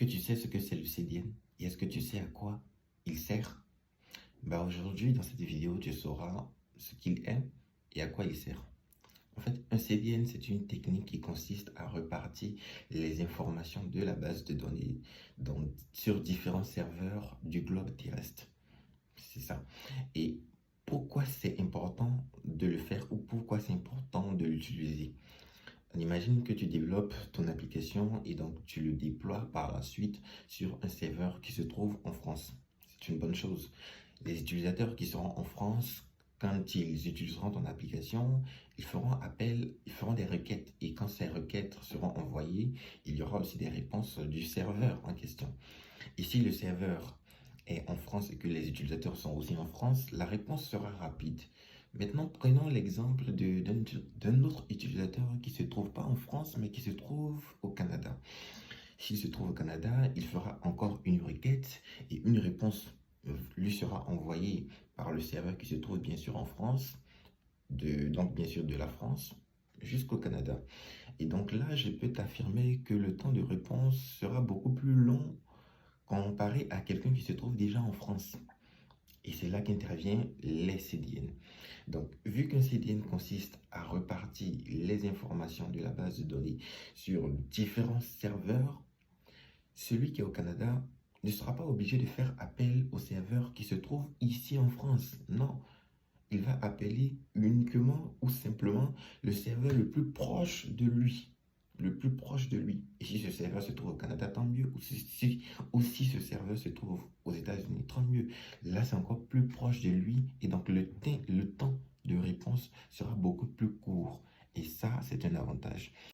que tu sais ce que c'est le CDN et est-ce que tu sais à quoi il sert? Aujourd'hui, dans cette vidéo, tu sauras ce qu'il est et à quoi il sert. En fait, un CDN, c'est une technique qui consiste à repartir les informations de la base de données sur différents serveurs du globe terrestre. C'est ça. Et pourquoi c'est important de le faire ou pourquoi c'est important de l'utiliser? On imagine que tu développes ton application et donc tu le déploies par la suite sur un serveur qui se trouve en France. C'est une bonne chose. Les utilisateurs qui seront en France, quand ils utiliseront ton application, ils feront des requêtes. Et quand ces requêtes seront envoyées, il y aura aussi des réponses du serveur en question. Et si le serveur est en France et que les utilisateurs sont aussi en France, la réponse sera rapide. Maintenant, prenons l'exemple d'un autre utilisateur qui ne se trouve pas en France, mais qui se trouve au Canada. S'il se trouve au Canada, il fera encore une requête et une réponse lui sera envoyée par le serveur qui se trouve bien sûr en France, donc bien sûr de la France jusqu'au Canada. Et donc là, je peux t'affirmer que le temps de réponse sera beaucoup plus long comparé à quelqu'un qui se trouve déjà en France. Et c'est là qu'intervient les CDN. Donc, vu qu'un CDN consiste à repartir les informations de la base de données sur différents serveurs, celui qui est au Canada ne sera pas obligé de faire appel au serveur qui se trouve ici en France. Non, il va appeler uniquement ou simplement le serveur le plus proche de lui. Le plus proche de lui. Et si ce serveur se trouve au Canada, tant mieux. Ou si ce serveur se trouve aux États-Unis, tant mieux. Là, c'est encore plus proche de lui. Et donc, le temps de réponse sera beaucoup plus court. Et ça, c'est un avantage.